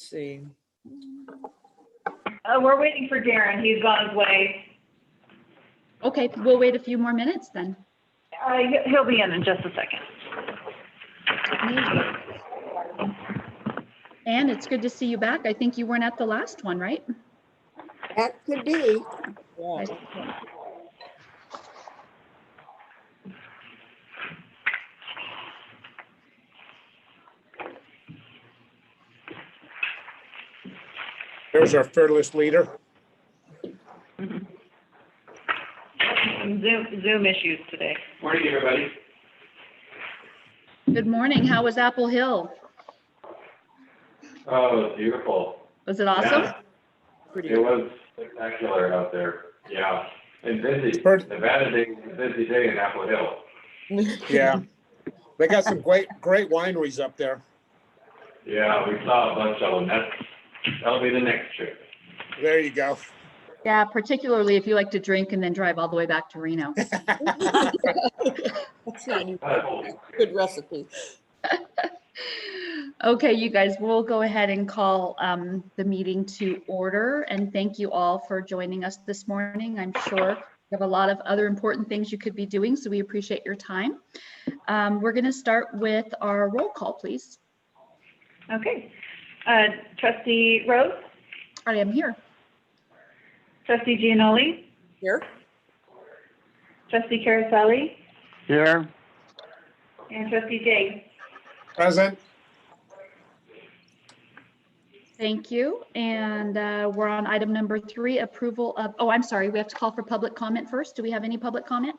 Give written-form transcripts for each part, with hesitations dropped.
Let's see. We're waiting for Darren. He's on his way. Okay, we'll wait a few more minutes then. He'll be in just a second. And it's good to see you back. I think you weren't at the last one, right? That could be. Yeah. There's our fearless leader. Some Zoom issues today. Morning, everybody. Good morning. How was Apple Hill? Oh, it was beautiful. Was it awesome? Yeah, Pretty it was spectacular out there. Yeah, and busy. Pretty- Nevada day was a busy day in Apple Hill. Yeah. They got some great wineries up there. Yeah, we saw a bunch of them. That'll be the next trip. There you go. Yeah, particularly if you like to drink and then drive all the way back to Reno. That's not even a good recipe. Okay, you guys, we'll go ahead and call the meeting to order, and thank you all for joining us this morning. I'm sure you have a lot of other important things you could be doing, so we appreciate your time. We're going to start with our roll call, please. Okay. Trustee Rose, I am here. Trustee Gianoli, Here? Trustee Caroselli, Here. and Trustee Jay. Present. Thank you. And we're on item number 3, approval of, oh, I'm sorry, we have to call for public comment first. Do we have any public comment?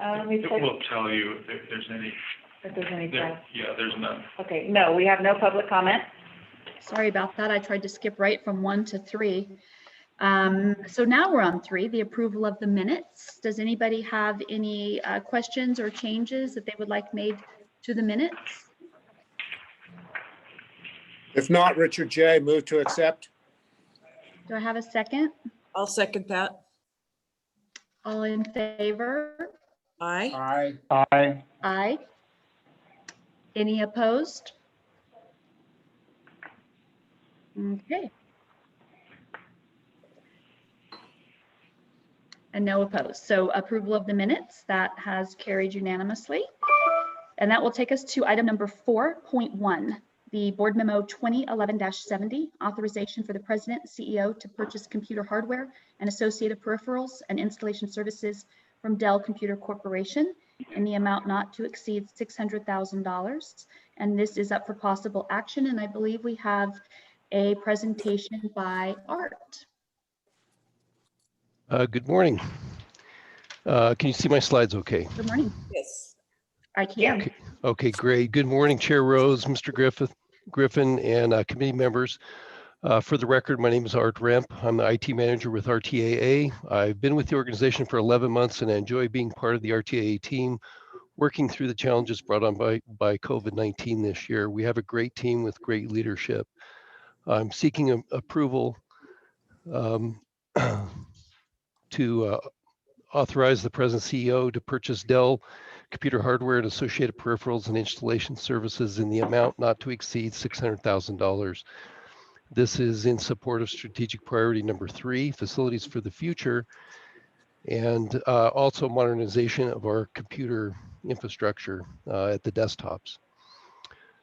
Let me It check will tell you if there's any, if there's any. yeah, there's none. Okay, no, we have no public comment. Sorry about that. I tried to skip right from 1 to 3. So now we're on 3, the approval of the minutes. Does anybody have any questions or changes that they would like made to the minutes? If not, Richard J. Move to accept. Do I have a second? I'll second that. All in favor? Aye. Aye. Aye. Aye. Any opposed? Okay. And no opposed. So approval of the minutes, that has carried unanimously. And that will take us to item number 4.1, the Board Memo 2011-70, authorization for the President and CEO to purchase computer hardware and associated peripherals and installation services from Dell Computer Corporation in the amount not to exceed $600,000. And this is up for possible action. And I believe we have a presentation by Art. Good morning. Can you see my slides okay? Good morning. Yes. I can. Okay, great. Good morning, Chair Rose, Mr. Griffin, and committee members. For the record, my name is Art Remp. I'm the IT manager with RTAA. I've been with the organization for 11 months and I enjoy being part of the RTAA team, working through the challenges brought on by COVID-19 this year. We have a great team with great leadership. I'm seeking approval to authorize the present CEO to purchase Dell computer hardware and associated peripherals and installation services in the amount not to exceed $600,000. This is in support of strategic priority number 3, facilities for the future, and also modernization of our computer infrastructure at the desktops.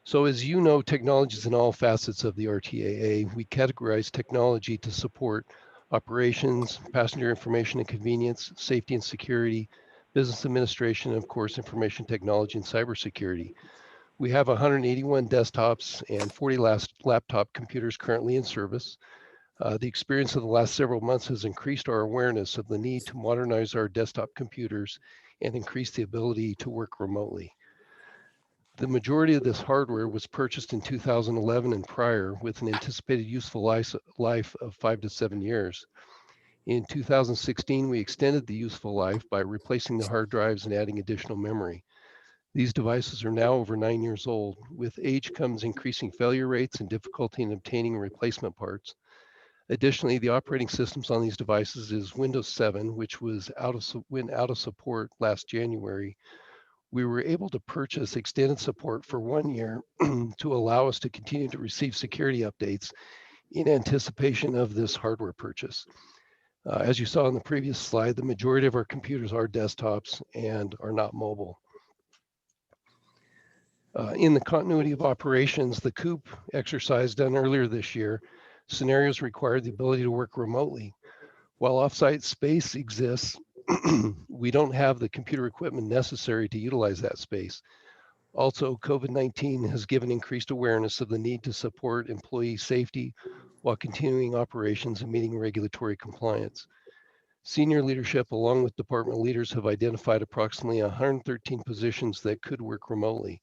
So as you know, technology is in all facets of the RTAA. We categorize technology to support operations, passenger information and convenience, safety and security, business administration, and of course, information technology and cybersecurity. We have 181 desktops and 40 laptop computers currently in service. The experience of the last several months has increased our awareness of the need to modernize our desktop computers and increase the ability to work remotely. The majority of this hardware was purchased in 2011 and prior with an anticipated useful life of 5 to 7 years. In 2016, we extended the useful life by replacing the hard drives and adding additional memory. These devices are now over 9 years old. With age comes increasing failure rates and difficulty in obtaining replacement parts. Additionally, the operating systems on these devices is Windows 7, which went out of support last January, we were able to purchase extended support for 1 year to allow us to continue to receive security updates in anticipation of this hardware purchase. As you saw in the previous slide, the majority of our computers are desktops and are not mobile. In the continuity of operations, the COOP exercise done earlier this year, scenarios required the ability to work remotely. While offsite space exists, we don't have the computer equipment necessary to utilize that space. Also, COVID-19 has given increased awareness of the need to support employee safety while continuing operations and meeting regulatory compliance. Senior leadership, along with department leaders, have identified approximately 113 positions that could work remotely.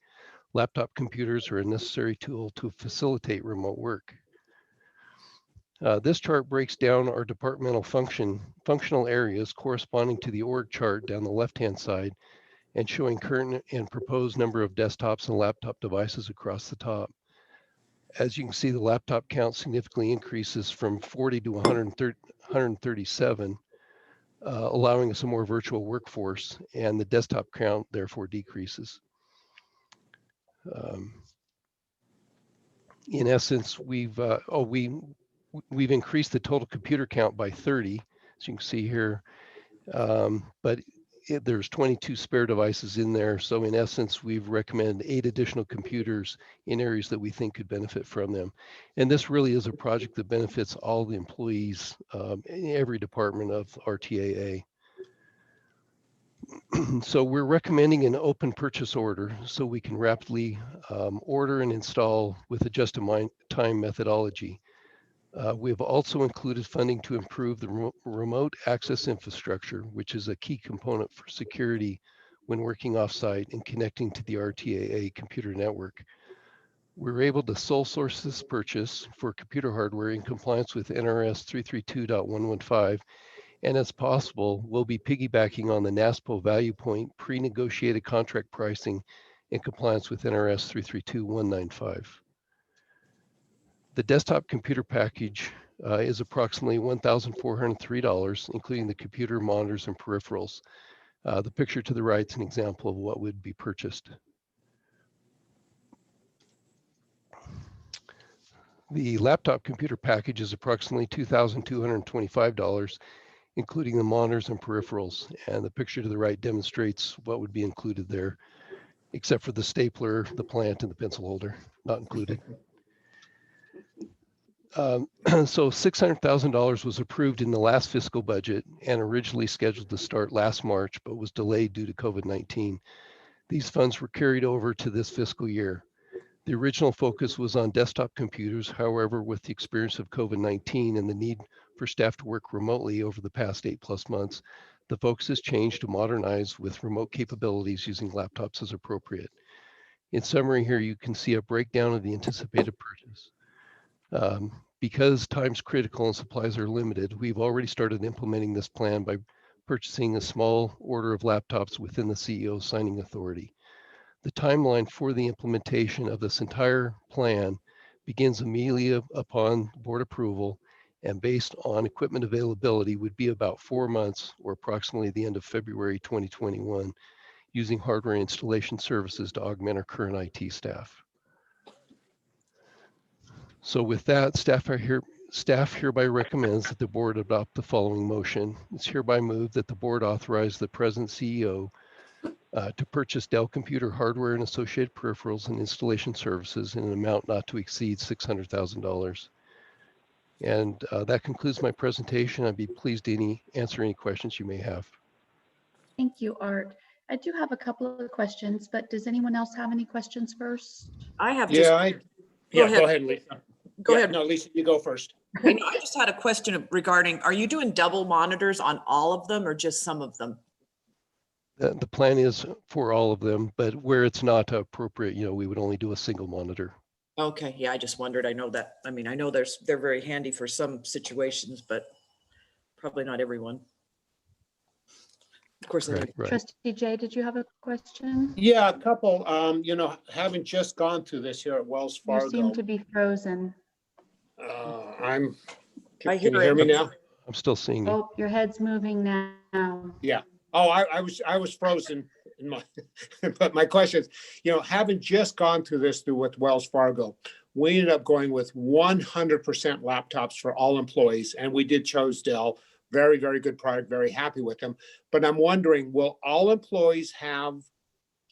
Laptop computers are a necessary tool to facilitate remote work. This chart breaks down our departmental functional areas corresponding to the org chart down the left-hand side and showing current and proposed number of desktops and laptop devices across the top. As you can see, the laptop count significantly increases from 40 to 137, allowing us a more virtual workforce, and the desktop count therefore decreases. In essence, we've increased the total computer count by 30, as you can see here, but there's 22 spare devices in there. So in essence, we've recommended 8 additional computers in areas that we think could benefit from them. And this really is a project that benefits all the employees in every department of RTAA. So we're recommending an open purchase order so we can rapidly order and install with a just-in-time methodology. We have also included funding to improve the remote access infrastructure, which is a key component for security when working offsite and connecting to the RTAA computer network. We were able to sole source this purchase for computer hardware in compliance with NRS 332.115, and as possible, we'll be piggybacking on the NASPO value point pre-negotiated contract pricing in compliance with NRS 332.195. The desktop computer package is approximately $1,403, including the computer, monitors, and peripherals. The picture to the right is an example of what would be purchased. The laptop computer package is approximately $2,225, including the monitors and peripherals. And the picture to the right demonstrates what would be included there, except for the stapler, the plant, and the pencil holder, not included. So $600,000 was approved in the last fiscal budget and originally scheduled to start last March, but was delayed due to COVID-19. These funds were carried over to this fiscal year. The original focus was on desktop computers. However, with the experience of COVID-19 and the need for staff to work remotely over the past 8+ months, the focus has changed to modernize with remote capabilities using laptops as appropriate. In summary, here you can see a breakdown of the anticipated purchase. Because time's critical and supplies are limited, we've already started implementing this plan by purchasing a small order of laptops within the CEO's signing authority. The timeline for the implementation of this entire plan begins immediately upon board approval, and based on equipment availability would be about 4 months, or approximately the end of February 2021, using hardware installation services to augment our current IT staff. So with that, staff hereby recommends that the board adopt the following motion. It's hereby moved that the board authorize the present CEO to purchase Dell computer hardware and associated peripherals and installation services in an amount not to exceed $600,000. And that concludes my presentation. I'd be pleased to answer any questions you may have. Thank you, Art. I do have a couple of questions, but does anyone else have any questions first? I have just, Go ahead. ahead, Lisa. Go ahead. No, Lisa, you go first. I just had a question regarding, are you doing double monitors on all of them or just some of them? The plan is for all of them, but where it's not appropriate, we would only do a single monitor. Okay, yeah, I just wondered. I know that, I know they're very handy for some situations, but probably not everyone. Of course, Right. Trustee Jay, did you have a question? Yeah, a couple. Having just gone through this here at Wells Fargo. You seem to be frozen. Can I you hear hear it. me now? I'm still seeing you. Oh, your head's moving now. Yeah. Oh, I was frozen but my question is, having just gone through this with Wells Fargo, we ended up going with 100% laptops for all employees, and we did chose Dell. Very, very good product, very happy with them. But I'm wondering, will all employees have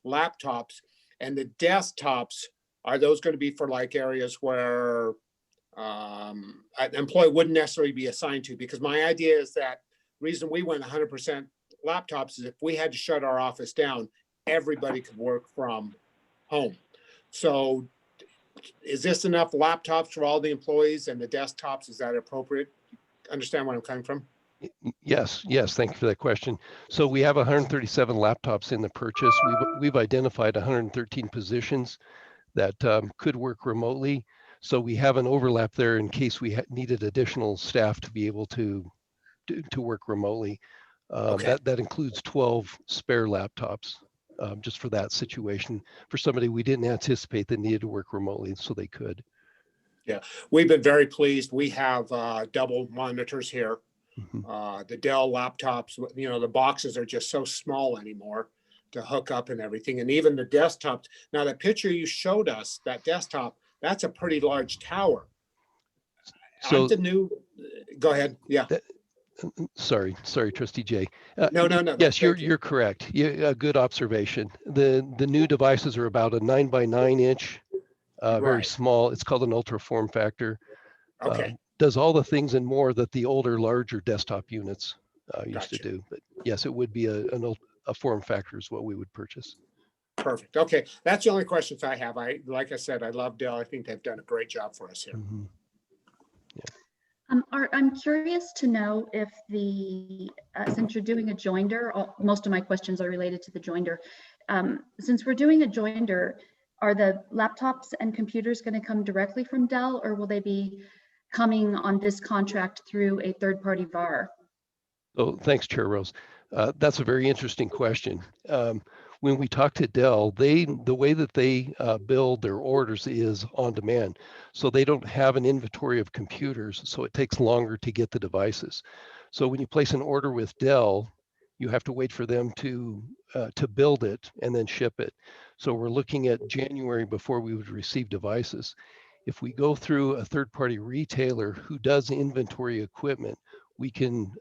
laptops, and the desktops, are those going to be for like areas where an employee wouldn't necessarily be assigned to? Because my idea is that reason we went 100% laptops is if we had to shut our office down, everybody could work from home. So is this enough laptops for all the employees, and the desktops, is that appropriate? Understand where I'm coming from? Yes, thank you for that question. So we have 137 laptops in the purchase. We've identified 113 positions that could work remotely. So we have an overlap there in case we needed additional staff to be able to work remotely. Okay. That includes 12 spare laptops just for that situation, for somebody we didn't anticipate that needed to work remotely, so they could. Yeah, we've been very pleased. We have double monitors here. The Dell laptops, the boxes are just so small anymore to hook up and everything. And even the desktops. Now, the picture you showed us, that desktop, that's a pretty large tower. So go ahead. Yeah. Sorry, Trustee Jay. No. Yes, you're correct. A good observation. The new devices are about a 9x9 inch, very Right. small. It's called an ultra form factor. Okay. Does all the things and more that the older, larger desktop units used Gotcha. to do. But yes, it would be a form factor is what we would purchase. Perfect. Okay, that's the only questions I have. Like I said, I love Dell. I think they've done a great job for us here. Mm-hmm. Art, I'm curious to know if since you're doing a joinder, most of my questions are related to the joinder. Since we're doing a joinder, are the laptops and computers going to come directly from Dell, or will they be coming on this contract through a third-party VAR? So thanks, Chair Rose. That's a very interesting question. When we talk to Dell, the way that they build their orders is on demand. So they don't have an inventory of computers, so it takes longer to get the devices. So when you place an order with Dell, you have to wait for them to build it and then ship it. So we're looking at January before we would receive devices. If we go through a third-party retailer who does inventory equipment, we can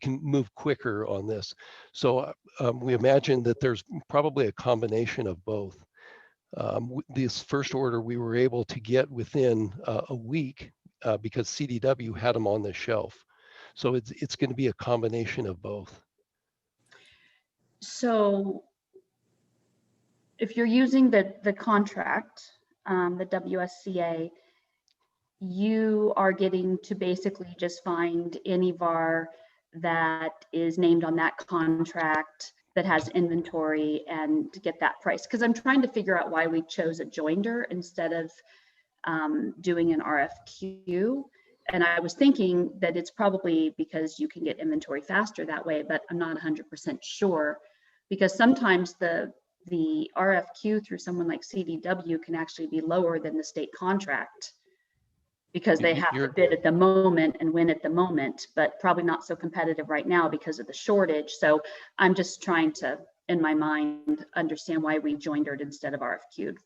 move quicker on this. So we imagine that there's probably a combination of both. This first order we were able to get within a week because CDW had them on the shelf. So it's going to be a combination of both. So if you're using the contract, the WSCA, you are getting to basically just find any VAR that is named on that contract that has inventory and to get that price. Because I'm trying to figure out why we chose a joinder instead of doing an RFQ. And I was thinking that it's probably because you can get inventory faster that way, but I'm not 100% sure, because sometimes the RFQ through someone like CDW can actually be lower than the state contract, because they have to bid at the moment and win at the moment, but probably not so competitive right now because of the shortage. So I'm just trying to, in my mind, understand why we joindered instead of RFQ'd.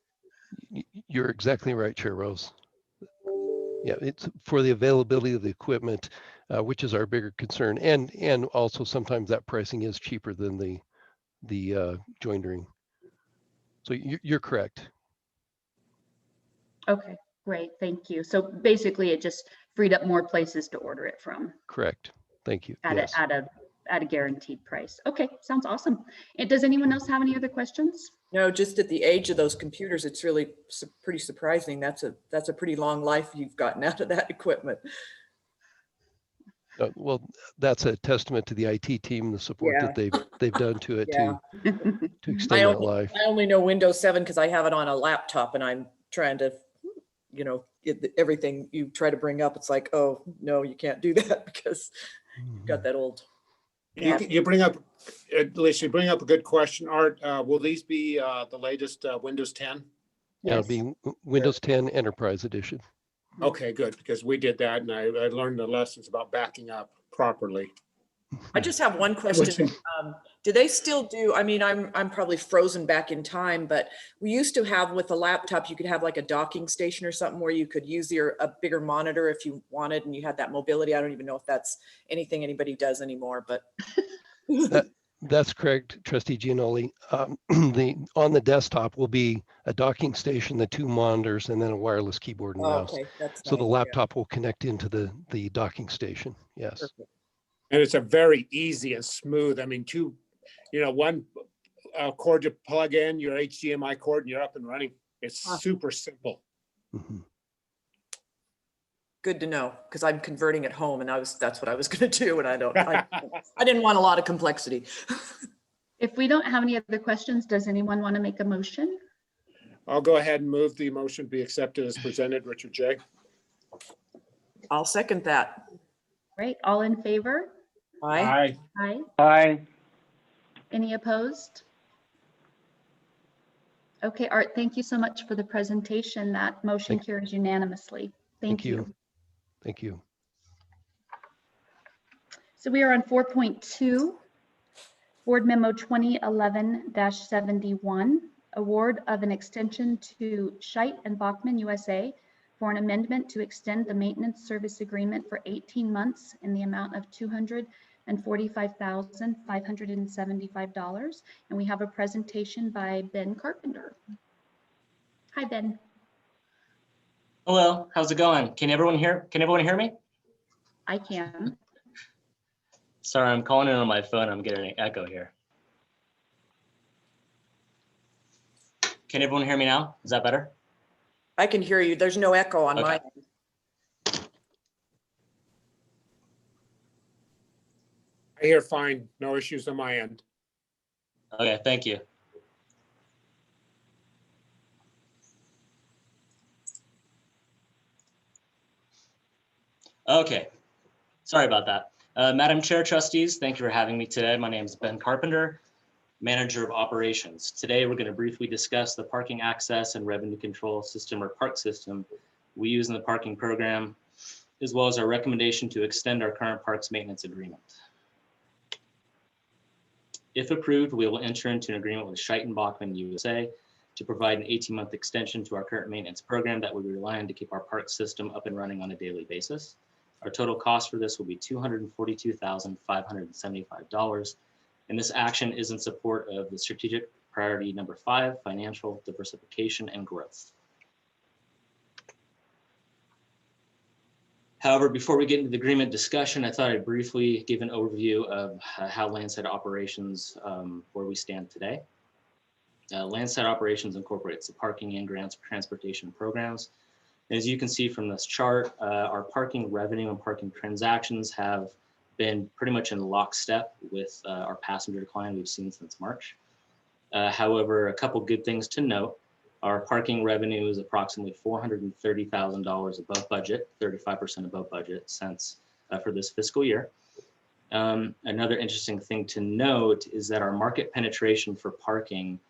You're exactly right, Chair Rose. Yeah, it's for the availability of the equipment, which is our bigger concern, and also sometimes that pricing is cheaper than the joindering. So you're correct. Okay. Great, thank you. So basically, it just freed up more places to order it from. Correct. Thank you. At a guaranteed price. Okay, sounds awesome. And does anyone else have any other questions? No, just at the age of those computers, it's really pretty surprising. That's a pretty long life you've gotten out of that equipment. Well, that's a testament to the IT team, the support that they've done to it to extend that life. I only know Windows 7 because I have it on a laptop, and I'm trying to, everything you try to bring up, it's like, oh no, you can't do that because you've got that old. You bring up, at least you bring up a good question, Art. Will these be the latest Windows 10? Yeah, it'll be Windows 10 Enterprise Edition. Okay, good, because we did that, and I learned the lessons about backing up properly. I just have one question. Do they still do, I mean, I'm probably frozen back in time, but we used to have with a laptop, you could have like a docking station or something where you could use a bigger monitor if you wanted, and you had that mobility. I don't even know if that's anything anybody does anymore, but. That's correct, Trustee Gianoli. On the desktop will be a docking station, the 2 monitors, and then a wireless keyboard and Oh, mouse. okay, that's So the nice, yeah. laptop will connect into the docking station. Yes. Perfect. And it's a very easy and smooth. I mean, one cord to plug in your HDMI cord and you're up and running. It's super simple. Mhm. Good to know, because I'm converting at home and that's what I was going to do. And I didn't want a lot of complexity. If we don't have any other questions, does anyone want to make a motion? I'll go ahead and move the motion be accepted as presented. Richard J. I'll second that. Right, all in favor? Aye. Aye. Aye. Any opposed? Okay, Art, thank you so much for the presentation. That motion carries unanimously. Thank you. Thank you. So we are on 4.2, Board Memo 2011-71, award of an extension to Scheit and Bachmann USA for an amendment to extend the maintenance service agreement for 18 months in the amount of $245,575. And we have a presentation by Ben Carpenter. Hi, Ben. Hello, how's it going? Can everyone hear me? I can. Sorry, I'm calling in on my phone. I'm getting an echo here. Can everyone hear me now? Is that better? I can hear you. There's no echo on my Okay. end. I hear fine. No issues on my end. Okay, thank you. Okay, sorry about that. Madam Chair, trustees, thank you for having me today. My name is Ben Carpenter, Manager of Operations. Today, we're going to briefly discuss the parking access and revenue control system, or park system, we use in the parking program, as well as our recommendation to extend our current parks maintenance agreement. If approved, we will enter into an agreement with Scheit and Bachmann USA to provide an 18-month extension to our current maintenance program that we rely on to keep our park system up and running on a daily basis. Our total cost for this will be $242,575. And this action is in support of the strategic priority number 5, financial diversification and growth. However, before we get into the agreement discussion, I thought I'd briefly give an overview of how Landsat Operations, where we stand today. Landsat Operations incorporates the parking and grants transportation programs. As you can see from this chart, our parking revenue and parking transactions have been pretty much in lockstep with our passenger decline we've seen since March. However, a couple good things to note. Our parking revenue is approximately $430,000 above budget, 35% above budget since for this fiscal year. Another interesting thing to note is that our market penetration for parking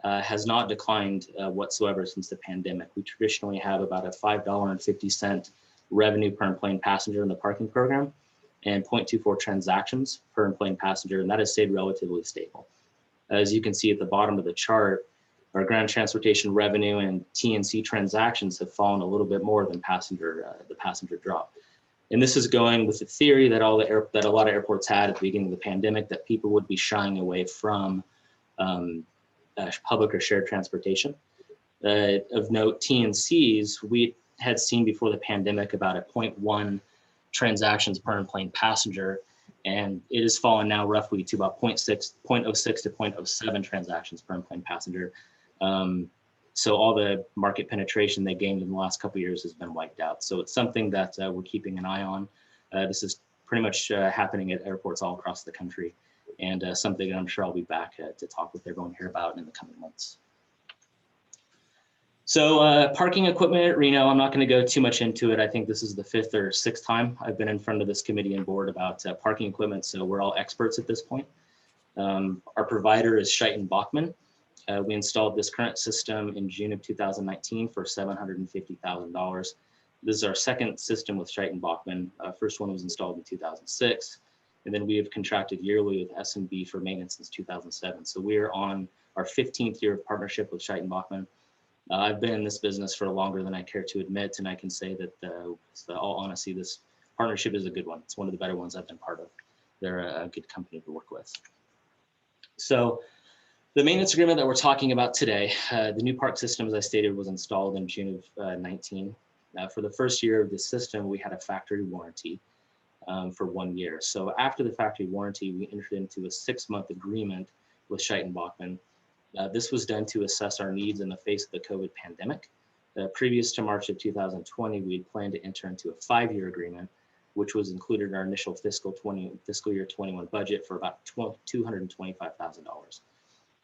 has not declined whatsoever since the pandemic. We traditionally have about a $5.50 revenue per enplaned passenger in the parking program and 0.24 transactions per enplaned passenger, and that has stayed relatively stable. As you can see at the bottom of the chart, our ground transportation revenue and TNC transactions have fallen a little bit more than the passenger drop. And this is going with the theory that a lot of airports had at the beginning of the pandemic, that people would be shying away from public or shared transportation. Of note, TNCs, we had seen before the pandemic about a 0.1 transactions per enplaned passenger, and it has fallen now roughly to about 0.06 to 0.07 transactions per enplaned passenger. So all the market penetration they gained in the last couple of years has been wiped out. So it's something that we're keeping an eye on. This is pretty much happening at airports all across the country, and something that I'm sure I'll be back to talk with everyone here about in the coming months. So parking equipment at Reno, I'm not going to go too much into it. I think this is the 5th or 6th time I've been in front of this committee and board about parking equipment, so we're all experts at this point. Our provider is Scheit and Bachmann. We installed this current system in June of 2019 for $750,000. This is our second system with Scheit and Bachmann. First one was installed in 2006. And then we have contracted yearly with S&B for maintenance since 2007. So we are on our 15th year of partnership with Scheit and Bachmann. I've been in this business for longer than I care to admit, and I can say that, all honesty, this partnership is a good one. It's one of the better ones I've been part of. They're a good company to work with. So the maintenance agreement that we're talking about today, the new park system, as I stated, was installed in June of 19. For the first year of the system, we had a factory warranty for 1 year. So after the factory warranty, we entered into a 6-month agreement with Scheit and Bachmann. This was done to assess our needs in the face of the COVID pandemic. Previous to March of 2020, we had planned to enter into a 5-year agreement, which was included in our initial fiscal year 21 budget for about $225,000.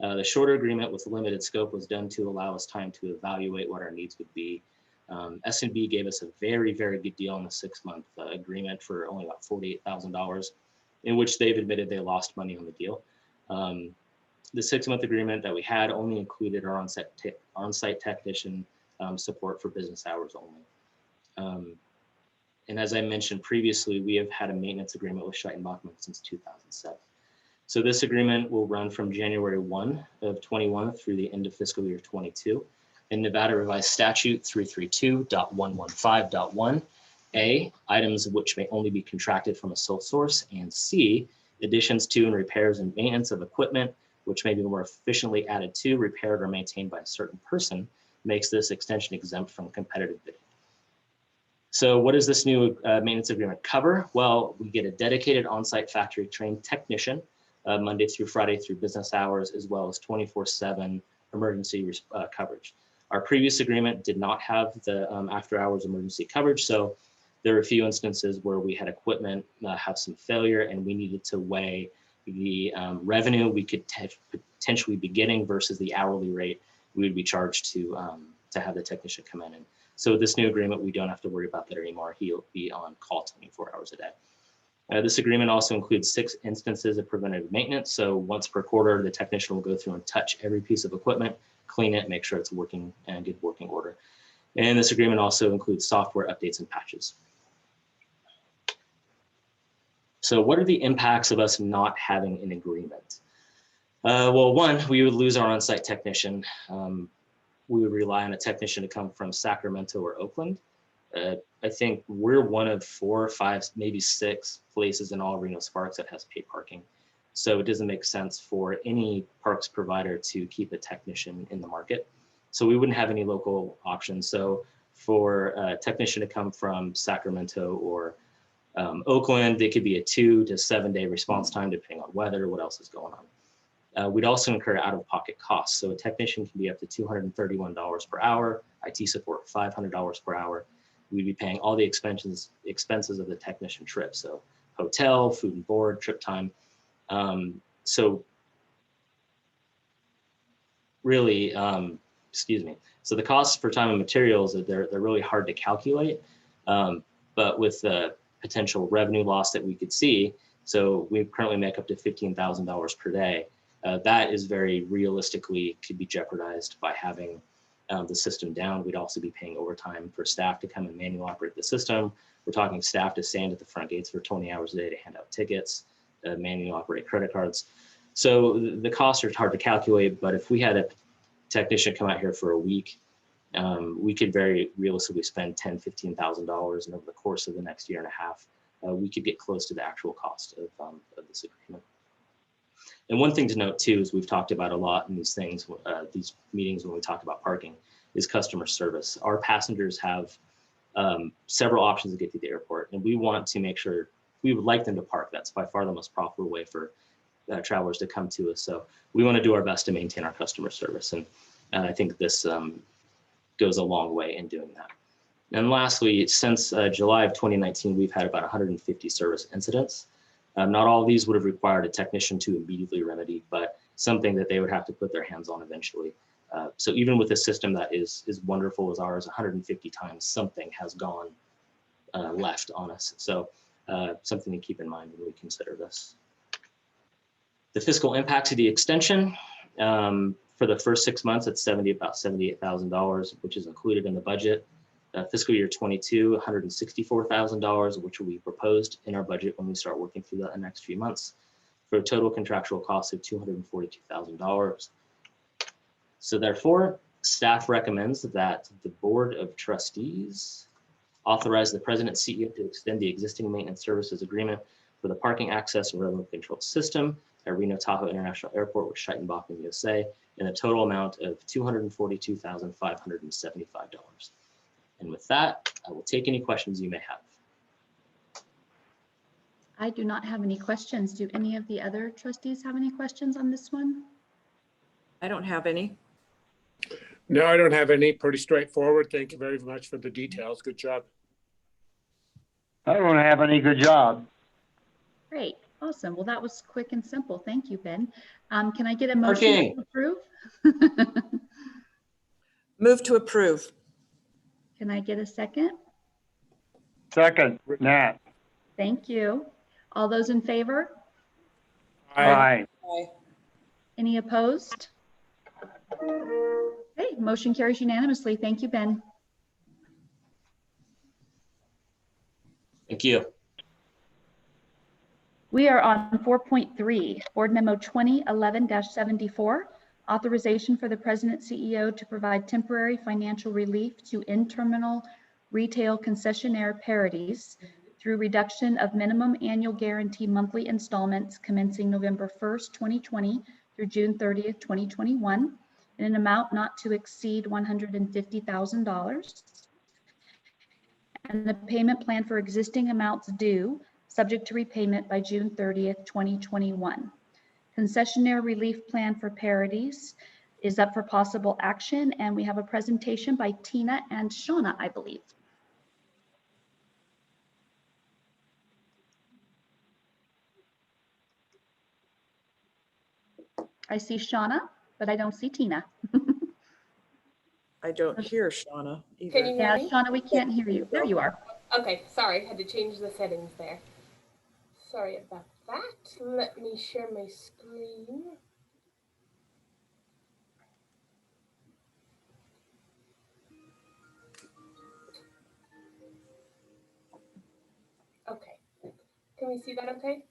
The shorter agreement with limited scope was done to allow us time to evaluate what our needs would be. S&B gave us a very, very good deal on the 6-month agreement for only about $48,000, in which they've admitted they lost money on the deal. The 6-month agreement that we had only included our on-site technician support for business hours only. And as I mentioned previously, we have had a maintenance agreement with Scheit and Bachmann since 2007. So this agreement will run from January 1 of 21 through the end of fiscal year 22. In Nevada Revised Statute 332.115.1, A, items which may only be contracted from a sole source, and C, additions to and repairs and maintenance of equipment which may be more efficiently added to, repaired, or maintained by a certain person, makes this extension exempt from competitive bidding. So what does this new maintenance agreement cover? Well, we get a dedicated on-site factory trained technician Monday through Friday through business hours, as well as 24/7 emergency coverage. Our previous agreement did not have the after hours emergency coverage. So there were a few instances where we had equipment have some failure and we needed to weigh the revenue we could potentially be getting versus the hourly rate we would be charged to have the technician come in. And so with this new agreement, we don't have to worry about that anymore. He'll be on call 24 hours a day. This agreement also includes 6 instances of preventative maintenance. So once per quarter, the technician will go through and touch every piece of equipment, clean it, make sure it's working and good working order. And this agreement also includes software updates and patches. So what are the impacts of us not having an agreement? Well, one, we would lose our on-site technician. We would rely on a technician to come from Sacramento or Oakland. I think we're one of 4 or 5, maybe 6 places in all Reno Sparks that has paid parking. So it doesn't make sense for any parks provider to keep a technician in the market. So we wouldn't have any local options. So for a technician to come from Sacramento or Oakland, it could be a 2 to 7 day response time, depending on weather, what else is going on. We'd also incur out-of-pocket costs. So a technician can be up to $231 per hour, IT support $500 per hour. We'd be paying all the expenses of the technician trip. So hotel, food and board, trip time. So really, So the costs for time and materials, they're really hard to calculate. But with the potential revenue loss that we could see, so we currently make up to $15,000 per day. That is very realistically could be jeopardized by having the system down. We'd also be paying overtime for staff to come and manually operate the system. We're talking staff to stand at the front gates for 20 hours a day to hand out tickets, manually operate credit cards. So the costs are hard to calculate, but if we had a technician come out here for a week, we could very realistically spend $10,000, $15,000, and over the course of the next year and a half, we could get close to the actual cost of this agreement. And one thing to note too, is we've talked about a lot in these things, these meetings when we talk about parking, is customer service. Our passengers have several options to get to the airport, and we want to make sure, we would like them to park. That's by far the most profitable way for travelers to come to us. So we want to do our best to maintain our customer service. And I think this goes a long way in doing that. And lastly, since July of 2019, we've had about 150 service incidents. Not all of these would have required a technician to immediately remedy, but something that they would have to put their hands on eventually. So even with a system that is wonderful as ours, 150 times something has gone left on us. So something to keep in mind when we consider this. The fiscal impact of the extension, for the first 6 months, it's about $78,000, which is included in the budget. Fiscal year 22, $164,000, which will be proposed in our budget when we start working through that in the next few months, for a total contractual cost of $242,000. So therefore, staff recommends that the Board of Trustees authorize the President CEO to extend the existing maintenance services agreement for the parking access and remote control system at Reno Tahoe International Airport with Scheit and Bachmann, USA, in a total amount of $242,575. And with that, I will take any questions you may have. I do not have any questions. Do any of the other trustees have any questions on this one? I don't have any. No, I don't have any. Pretty straightforward. Thank you very much for the details. Good job. I don't have any. Good job. Great, awesome. Well, that was quick and simple. Thank you, Ben. Can I get a motion to approve? Move to approve. Can I get a second? Second, Nat. Thank you. All those in favor? Aye. Aye. Any opposed? Okay, motion carries unanimously. Thank you, Ben. Thank you. We are on 4.3, Board Memo 2011-74, authorization for the President CEO to provide temporary financial relief to in-terminal retail concessionaire Paradies through reduction of minimum annual guarantee monthly installments commencing November 1st, 2020 through June 30th, 2021, in an amount not to exceed $150,000, and the payment plan for existing amounts due, subject to repayment by June 30th, 2021. Concessionaire relief plan for Paradies is up for possible action, and we have a presentation by Tina and Shauna, I believe. I see Shauna, but I don't see Tina. I don't hear Shauna either. Can you hear Yeah, me? Shauna, we can't hear you. There you are. Okay, sorry, had to change the settings there. Sorry about that. Let me share my screen. Okay, can we see that okay?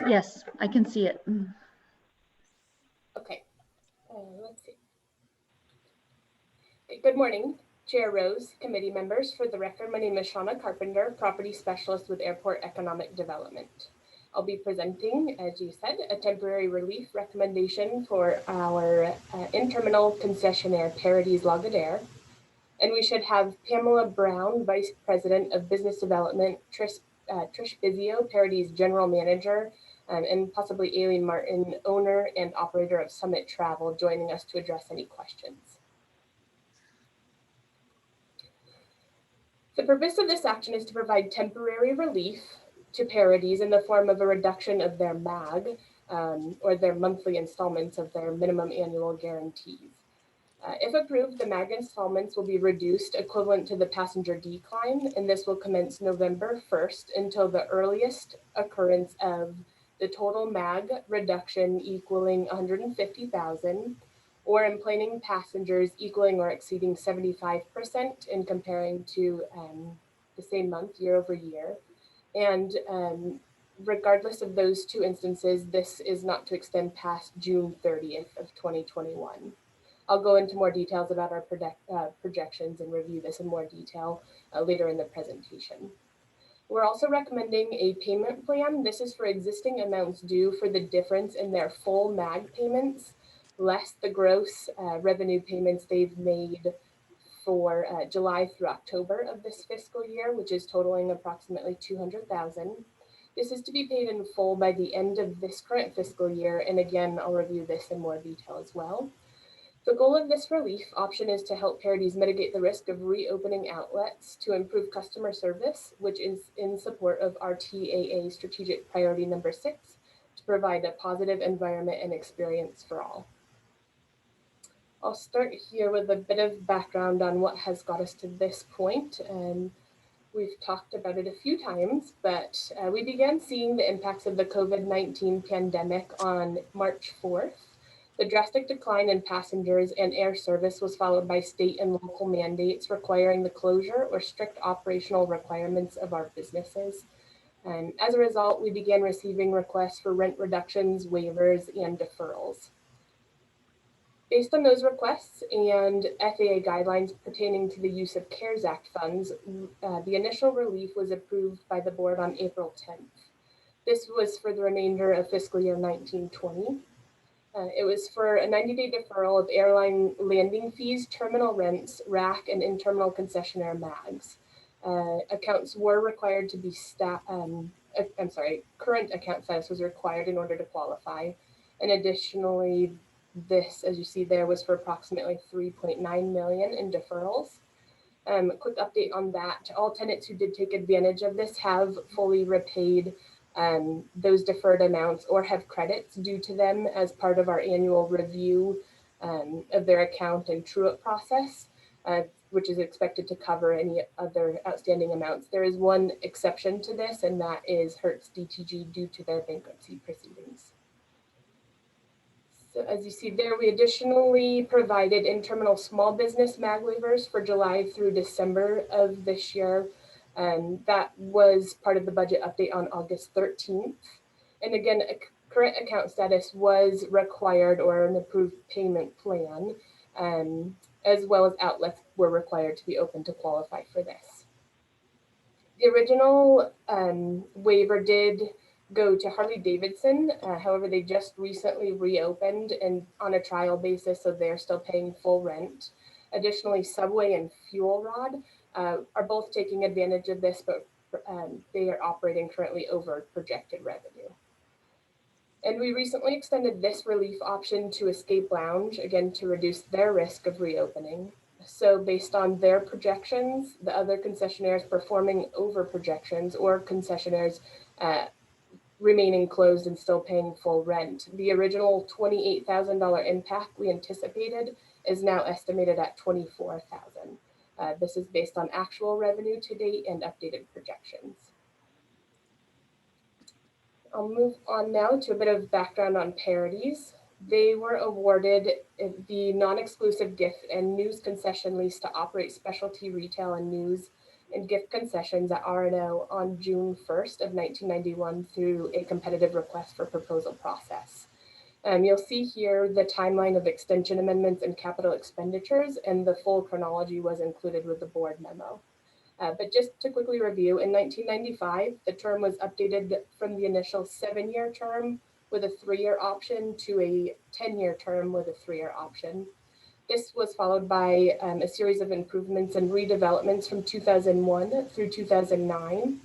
Yes, I can see it. Okay, let's see. Okay, good morning, Chair Rose, committee members. For the record, my name is Shauna Carpenter, property specialist with Airport Economic Development. I'll be presenting, as you said, a temporary relief recommendation for our in-terminal concessionaire Paradies Lagardère. And we should have Pamela Brown, Vice President of Business Development, Trish Bizio, Paradies General Manager, and possibly Aileen Martin, owner and operator of Summit Travel, joining us to address any questions. The purpose of this action is to provide temporary relief to Paradies in the form of a reduction of their MAG, or their monthly installments of their minimum annual guarantees. If approved, the MAG installments will be reduced equivalent to the passenger decline, and this will commence November 1st until the earliest occurrence of the total MAG reduction equaling $150,000, or emplaining passengers equaling or exceeding 75% in comparing to the same month year over year. And regardless of those two instances, this is not to extend past June 30th of 2021. I'll go into more details about our projections and review this in more detail later in the presentation. We're also recommending a payment plan. This is for existing amounts due for the difference in their full MAG payments, less the gross revenue payments they've made for July through October of this fiscal year, which is totaling approximately $200,000. This is to be paid in full by the end of this current fiscal year. And again, I'll review this in more detail as well. The goal of this relief option is to help Paradies mitigate the risk of reopening outlets to improve customer service, which is in support of our TAA strategic priority number 6, to provide a positive environment and experience for all. I'll start here with a bit of background on what has got us to this point. And we've talked about it a few times, but we began seeing the impacts of the COVID-19 pandemic on March 4th. The drastic decline in passengers and air service was followed by state and local mandates requiring the closure or strict operational requirements of our businesses. And as a result, we began receiving requests for rent reductions, waivers, and deferrals. Based on those requests and FAA guidelines pertaining to the use of CARES Act funds, the initial relief was approved by the board on April 10th. This was for the remainder of fiscal year 1920. It was for a 90-day deferral of airline landing fees, terminal rents, RAC, and in-terminal concessionaire MAGs. Accounts were required to be current account status was required in order to qualify. And additionally, this, as you see there, was for approximately $3.9 million in deferrals. A quick update on that. All tenants who did take advantage of this have fully repaid those deferred amounts or have credits due to them as part of our annual review of their account and true-up process, which is expected to cover any other outstanding amounts. There is one exception to this, and that is Hertz DTG due to their bankruptcy proceedings. So as you see there, we additionally provided in-terminal small business MAG waivers for July through December of this year. That was part of the budget update on August 13th. And again, a current account status was required or an approved payment plan, as well as outlets were required to be open to qualify for this. The original waiver did go to Harley-Davidson. However, they just recently reopened and on a trial basis, so they're still paying full rent. Additionally, Subway and Fuel Rod are both taking advantage of this, but they are operating currently over projected revenue. And we recently extended this relief option to Escape Lounge, again, to reduce their risk of reopening. So based on their projections, the other concessionaires performing over projections or concessionaires remaining closed and still paying full rent, the original $28,000 impact we anticipated is now estimated at $24,000. This is based on actual revenue to date and updated projections. I'll move on now to a bit of background on Parodies. They were awarded the non-exclusive gift and news concession lease to operate specialty retail and news and gift concessions at R&O on June 1st of 1991 through a competitive request for proposal process. You'll see here the timeline of extension amendments and capital expenditures, and the full chronology was included with the board memo. But just to quickly review, in 1995, the term was updated from the initial 7-year term with a 3-year option to a 10-year term with a 3-year option. This was followed by a series of improvements and redevelopments from 2001 through 2009.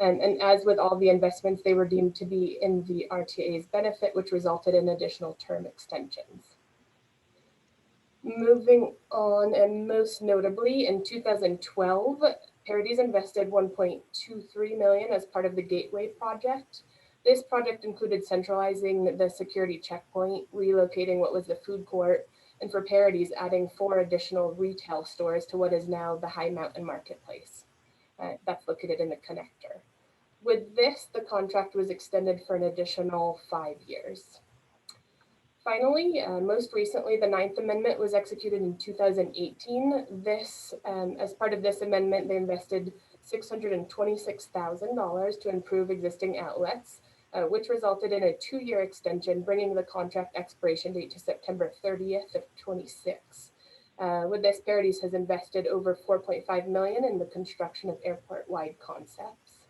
And as with all the investments, they were deemed to be in the RTA's benefit, which resulted in additional term extensions. Moving on, and most notably in 2012, Parodies invested $1.23 million as part of the Gateway project. This project included centralizing the security checkpoint, relocating what was the food court, and for Parodies, adding 4 additional retail stores to what is now the High Mountain Marketplace. That's located in the connector. With this, the contract was extended for an additional 5 years. Finally, most recently, the 9th Amendment was executed in 2018. This, as part of this amendment, they invested $626,000 to improve existing outlets, which resulted in a 2-year extension, bringing the contract expiration date to September 30th of 26. With this, Parodies has invested over $4.5 million in the construction of airport-wide concepts.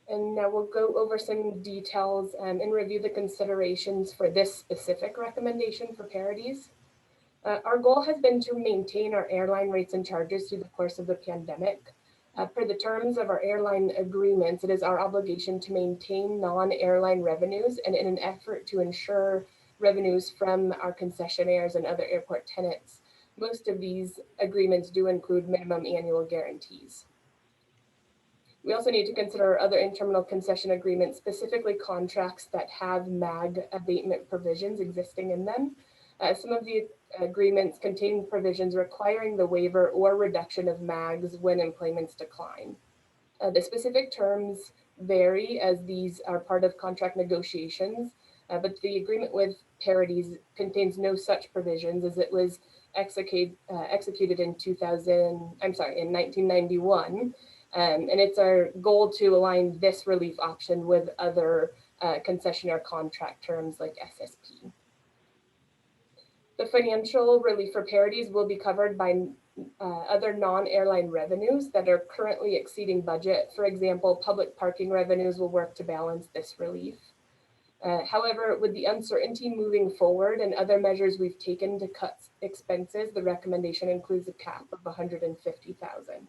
And now we'll go over some details and review the considerations for this specific recommendation for Parodies. Our goal has been to maintain our airline rates and charges through the course of the pandemic. Per the terms of our airline agreements, it is our obligation to maintain non-airline revenues, and in an effort to ensure revenues from our concessionaires and other airport tenants, most of these agreements do include minimum annual guarantees. We also need to consider other in-terminal concession agreements, specifically contracts that have MAG abatement provisions existing in them. Some of the agreements contain provisions requiring the waiver or reduction of MAGs when employments decline. The specific terms vary as these are part of contract negotiations, but the agreement with Parodies contains no such provisions as it was executed in 1991. And it's our goal to align this relief option with other concessionaire contract terms like SSP. The financial relief for Parodies will be covered by other non-airline revenues that are currently exceeding budget. For example, public parking revenues will work to balance this relief. However, with the uncertainty moving forward and other measures we've taken to cut expenses, the recommendation includes a cap of $150,000.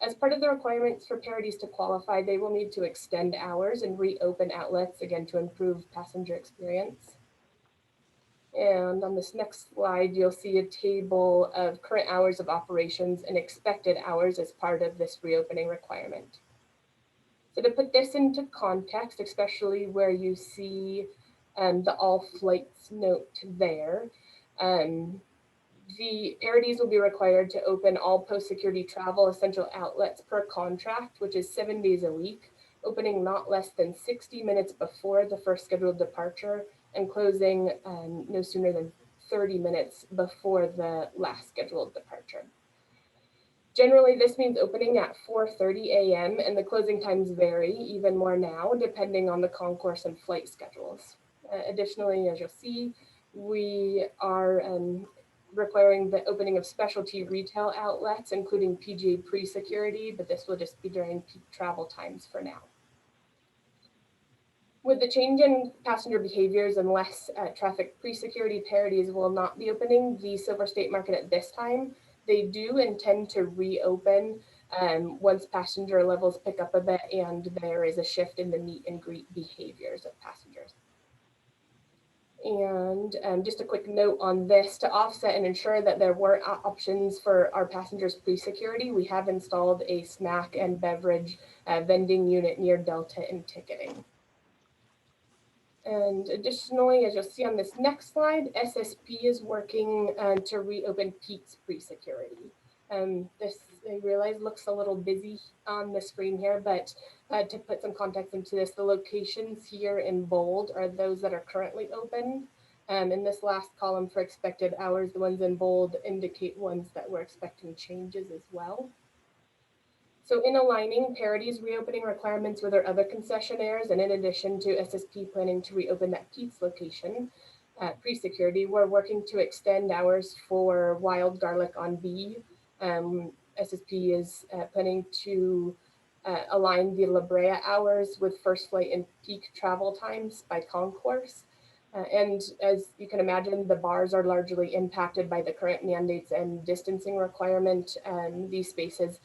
As part of the requirements for Parodies to qualify, they will need to extend hours and reopen outlets, again, to improve passenger experience. And on this next slide, you'll see a table of current hours of operations and expected hours as part of this reopening requirement. So to put this into context, especially where you see the all flights note there, the Parodies will be required to open all post-security travel essential outlets per contract, which is 7 days a week, opening not less than 60 minutes before the first scheduled departure and closing no sooner than 30 minutes before the last scheduled departure. Generally, this means opening at 4:30 a.m. and the closing times vary even more now, depending on the concourse and flight schedules. Additionally, as you'll see, we are requiring the opening of specialty retail outlets, including PGA pre-security, but this will just be during peak travel times for now. With the change in passenger behaviors and less traffic, pre-security Parodies will not be opening the Silver State market at this time. They do intend to reopen once passenger levels pick up a bit and there is a shift in the meet and greet behaviors of passengers. And just a quick note on this, to offset and ensure that there were options for our passengers pre-security, we have installed a snack and beverage vending unit near Delta and ticketing. And additionally, as you'll see on this next slide, SSP is working to reopen Pete's pre-security. This, I realize, looks a little busy on the screen here, but to put some context into this, the locations here in bold are those that are currently open. In this last column for expected hours, the ones in bold indicate ones that we're expecting changes as well. So in aligning Parodies reopening requirements with our other concessionaires, and in addition to SSP planning to reopen that Pete's location, pre-security, we're working to extend hours for Wild Garlic on B. SSP is planning to align the La Brea hours with first flight and peak travel times by concourse. And as you can imagine, the bars are largely impacted by the current mandates and distancing requirement. These spaces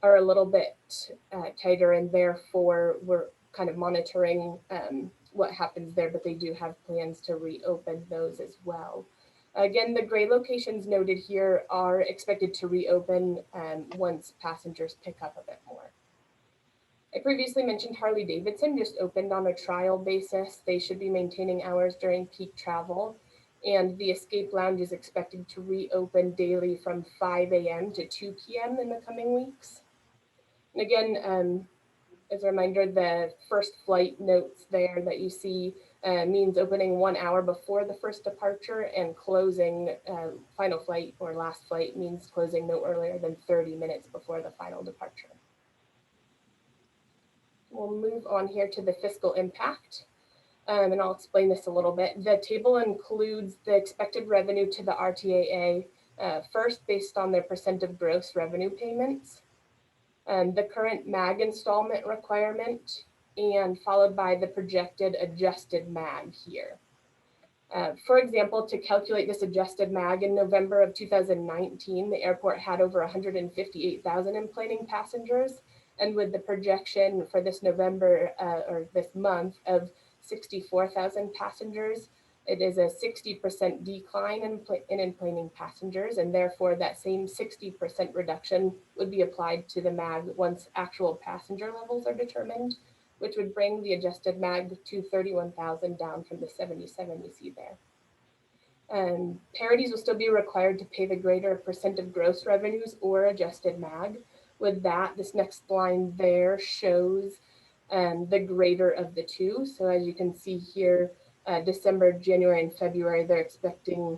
are a little bit tighter, and therefore we're kind of monitoring what happens there, but they do have plans to reopen those as well. Again, the gray locations noted here are expected to reopen once passengers pick up a bit more. I previously mentioned Harley-Davidson just opened on a trial basis. They should be maintaining hours during peak travel, and the Escape Lounge is expected to reopen daily from 5 a.m. to 2 p.m. in the coming weeks. And again, as a reminder, the first flight notes there that you see means opening 1 hour before the first departure, and closing final flight or last flight means closing no earlier than 30 minutes before the final departure. We'll move on here to the fiscal impact, and I'll explain this a little bit. The table includes the expected revenue to the RTAA, first based on their % of gross revenue payments, the current MAG installment requirement, and followed by the projected adjusted MAG here. For example, to calculate this adjusted MAG in November of 2019, the airport had over 158,000 enplaning passengers. And with the projection for this November or this month of 64,000 passengers, it is a 60% decline in enplaning passengers, and therefore that same 60% reduction would be applied to the MAG once actual passenger levels are determined, which would bring the adjusted MAG to 31,000 down from the 77 you see there. Parodies will still be required to pay the greater % of gross revenues or adjusted MAG. With that, this next line there shows the greater of the two. So as you can see here, December, January, and February, they're expecting,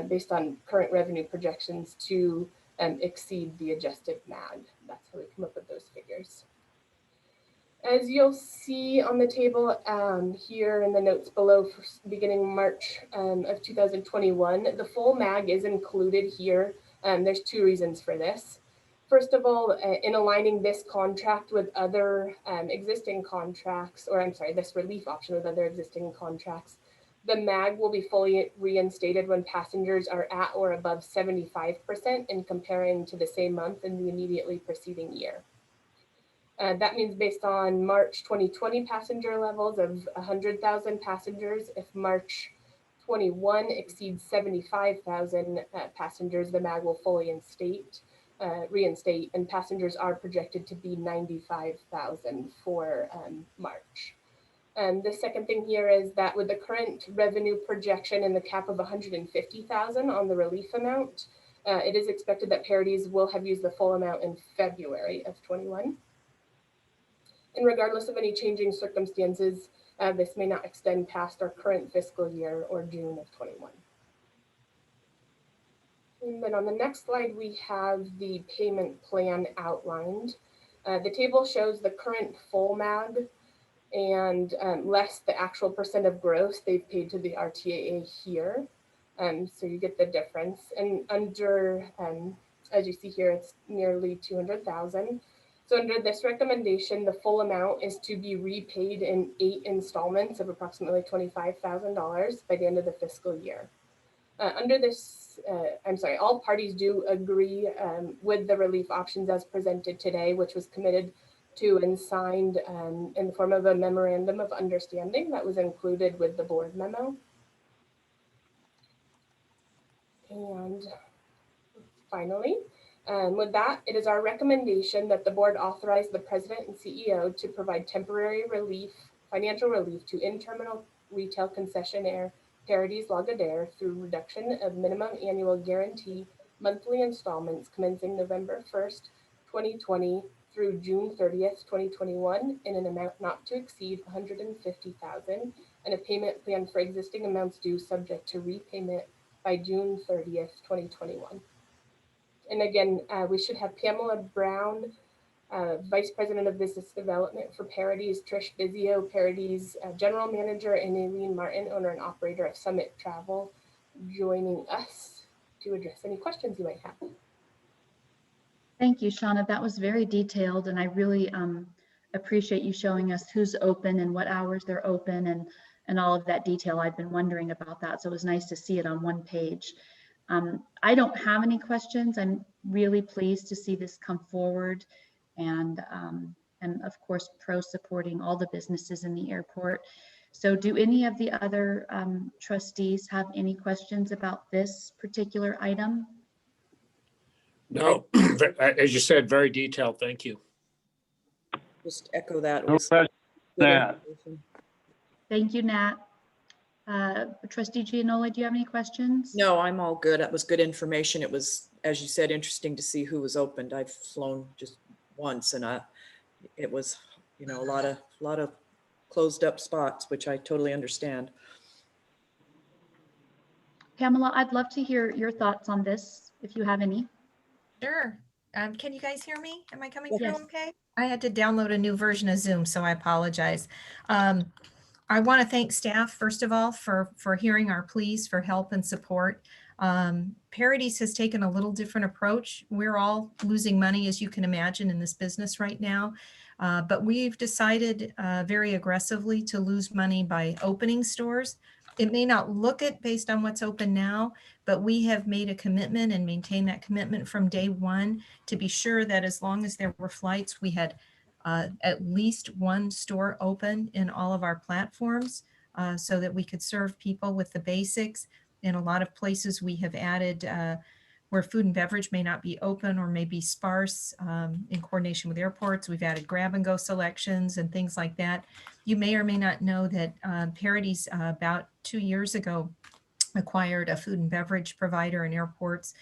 based on current revenue projections, to exceed the adjusted MAG. That's how we come up with those figures. As you'll see on the table here in the notes below, for beginning March of 2021, the full MAG is included here. There's two reasons for this. First of all, in aligning this contract with other existing contracts, or I'm sorry, this relief option with other existing contracts, the MAG will be fully reinstated when passengers are at or above 75% in comparing to the same month in the immediately preceding year. That means based on March 2020 passenger levels of 100,000 passengers, if March 21 exceeds 75,000 passengers, the MAG will fully reinstate, and passengers are projected to be 95,000 for March. And the second thing here is that with the current revenue projection and the cap of 150,000 on the relief amount, it is expected that Paradies will have used the full amount in February of 21. And regardless of any changing circumstances, this may not extend past our current fiscal year or June of 21. And then on the next slide, we have the payment plan outlined. The table shows the current full MAG and less the actual percent of gross they've paid to the RTAA here. So you get the difference. And under, as you see here, it's nearly 200,000. So under this recommendation, the full amount is to be repaid in 8 installments of approximately $25,000 by the end of the fiscal year. Under this, all parties do agree with the relief options as presented today, which was committed to and signed in the form of a memorandum of understanding that was included with the board memo. And finally, with that, it is our recommendation that the board authorize the president and CEO to provide temporary relief, financial relief to in-terminal retail concessionaire Paradies Lagardère through reduction of minimum annual guarantee monthly installments commencing November 1st, 2020 through June 30th, 2021 in an amount not to exceed $150,000 and a payment plan for existing amounts due subject to repayment by June 30th, 2021. And again, we should have Pamela Brown, Vice President of Business Development for Paradies, Trish Bizio, Paradies General Manager, and Aileen Martin, owner and operator of Summit Travel, joining us to address any questions you might have. Thank you, Shauna. That was very detailed, and I really appreciate you showing us who's open and what hours they're open and all of that detail. I've been wondering about that, so it was nice to see it on one page. I don't have any questions. I'm really pleased to see this come forward, and of course, supporting all the businesses in the airport. So do any of the other trustees have any questions about this particular item? No, as you said, very detailed. Thank you. Just echo that. It No was question. good Nat. information. Thank you, Nat. Trustee Gianola, do you have any questions? No, I'm all good. It was good information. It was, as you said, interesting to see who was opened. I've flown just once, and it was, you know, a lot of closed up spots, which I totally understand. Pamela, I'd love to hear your thoughts on this, if you have any. Sure. Can you guys hear me? Am I coming Yes. through okay? I had to download a new version of Zoom, so I apologize. I want to thank staff, first of all, for hearing our pleas for help and support. Paradies has taken a little different approach. We're all losing money, as you can imagine, in this business right now. But we've decided very aggressively to lose money by opening stores. It may not look it based on what's open now, but we have made a commitment and maintained that commitment from day one to be sure that as long as there were flights, we had at least one store open in all of our platforms so that we could serve people with the basics. In a lot of places we have added where food and beverage may not be open or may be sparse in coordination with airports. We've added grab and go selections and things like that. You may or may not know that Paradies about 2 years ago acquired a food and beverage provider in airports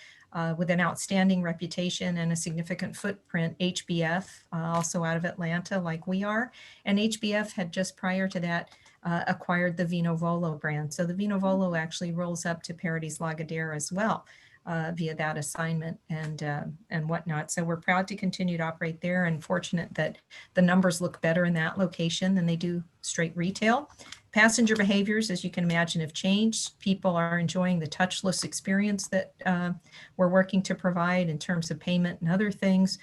with an outstanding reputation and a significant footprint, HBF, also out of Atlanta like we are. And HBF had just prior to that acquired the Vino Volo brand. So the Vino Volo actually rolls up to Parady's Lagardère as well via that assignment and whatnot. So we're proud to continue to operate there and fortunate that the numbers look better in that location than they do straight retail. Passenger behaviors, as you can imagine, have changed. People are enjoying the touchless experience that we're working to provide in terms of payment and other things.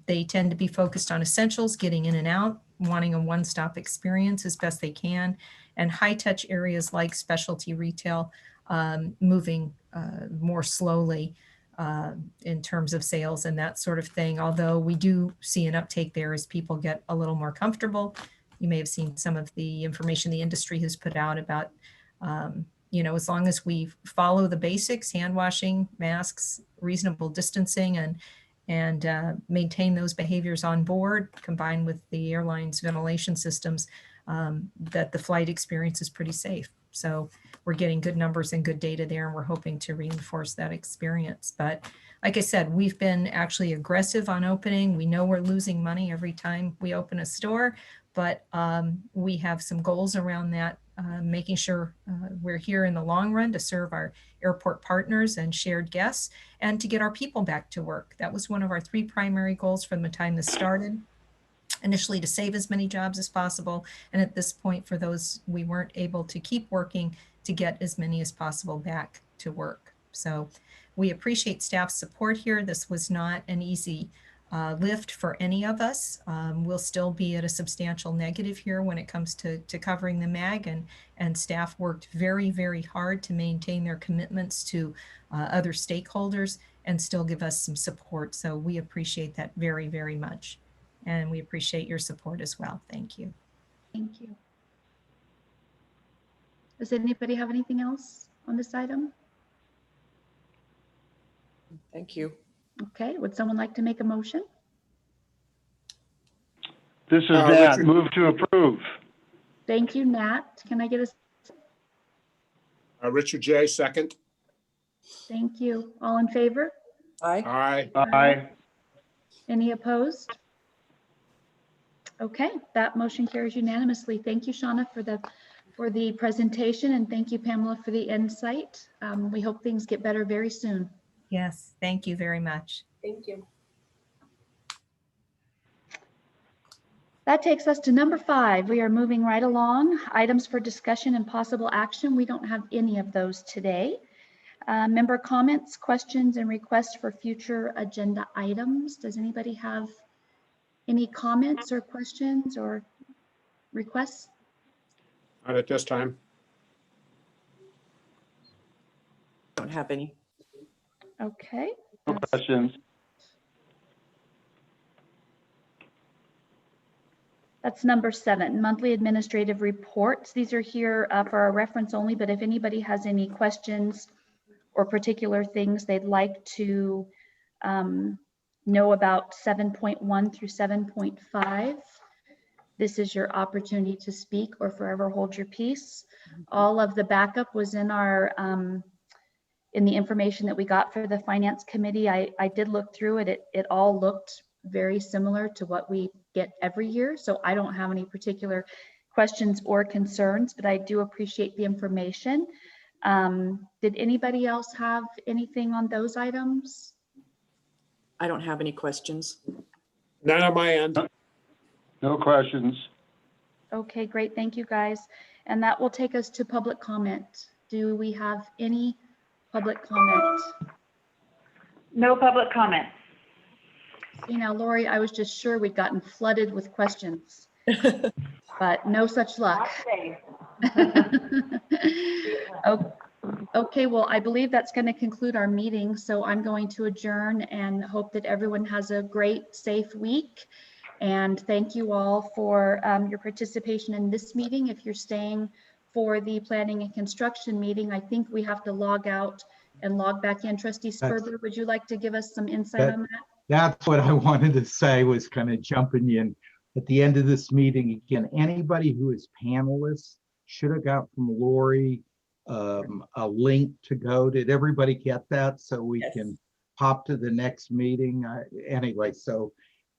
They tend to be focused on essentials, getting in and out, wanting a one-stop experience as best they can, and high-touch areas like specialty retail moving more slowly in terms of sales and that sort of thing. Although we do see an uptake there as people get a little more comfortable. You may have seen some of the information the industry has put out about, as long as we follow the basics, hand washing, masks, reasonable distancing, and maintain those behaviors on board, combined with the airline's ventilation systems, that the flight experience is pretty safe. So we're getting good numbers and good data there, and we're hoping to reinforce that experience. But like I said, we've been actually aggressive on opening. We know we're losing money every time we open a store, but we have some goals around that, making sure we're here in the long run to serve our airport partners and shared guests and to get our people back to work. That was one of our 3 primary goals from the time this started. Initially to save as many jobs as possible, and at this point for those we weren't able to keep working, to get as many as possible back to work. So we appreciate staff's support here. This was not an easy lift for any of us. We'll still be at a substantial negative here when it comes to covering the MAG, and staff worked very, very hard to maintain their commitments to other stakeholders and still give us some support. So we appreciate that very, very much. And we appreciate your support as well. Thank you. Thank you. Does anybody have anything else on this item? Thank you. Okay, would someone like to make a motion? This is Nat. Richard. Move to approve. Thank you, Nat. Can I get a Richard J, second. thank you? All in favor? Aye. Aye. Aye. Any opposed? Okay, that motion carries unanimously. Thank you, Shauna, for the presentation, and thank you, Pamela, for the insight. We hope things get better very soon. Yes, thank you very much. Thank you. That takes us to number 5. We are moving right along. Items for discussion and possible action. We don't have any of those today. Member comments, questions, and requests for future agenda items. Does anybody have any comments or questions or requests? Not at this time. Don't have any. Okay. No questions. That's number 7, monthly administrative reports. These are here for our reference only, but if anybody has any questions or particular things they'd like to know about 7.1 through 7.5, this is your opportunity to speak or forever hold your peace. All of the backup was in our in the information that we got for the Finance Committee. I did look through it. It all looked very similar to what we get every year. So I don't have any particular questions or concerns, but I do appreciate the information. Did anybody else have anything on those items? I don't have any questions. None on my end. No questions. Okay, great. Thank you, guys. And that will take us to public comment. Do we have any public comment? No public comment. See now, Lori, I was just sure we'd gotten flooded with questions, but no such luck. Okay, well, I believe that's going to conclude our meeting. So I'm going to adjourn and hope that everyone has a great, safe week. And thank you all for your participation in this meeting. If you're staying for the planning and construction meeting, I think we have to log out and log back in. Trustee Sperber, would you like to give us some insight on that? That's what I wanted to say, was kind of jumping in at the end of this meeting. Again, anybody who is panelists should have got from Lori a link to go. Did everybody get that? So we can hop to the next meeting. Anyway, so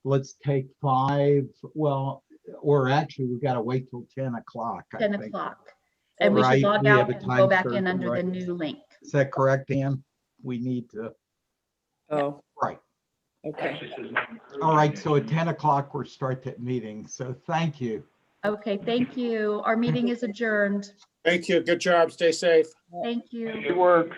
let's take 5. Well, or actually, we gotta wait till 10 o'clock, I 10 think. o'clock. And we should Right, log we have out a and go time back in certain, under the right? new link. Is that correct, Ann? We need to, Oh, right. okay. Actually says not approved. All right, so at 10 o'clock, we'll start that meeting. So thank you. Okay, thank you. Our meeting is adjourned. Thank you. Good job. Stay safe. Thank you. Good work.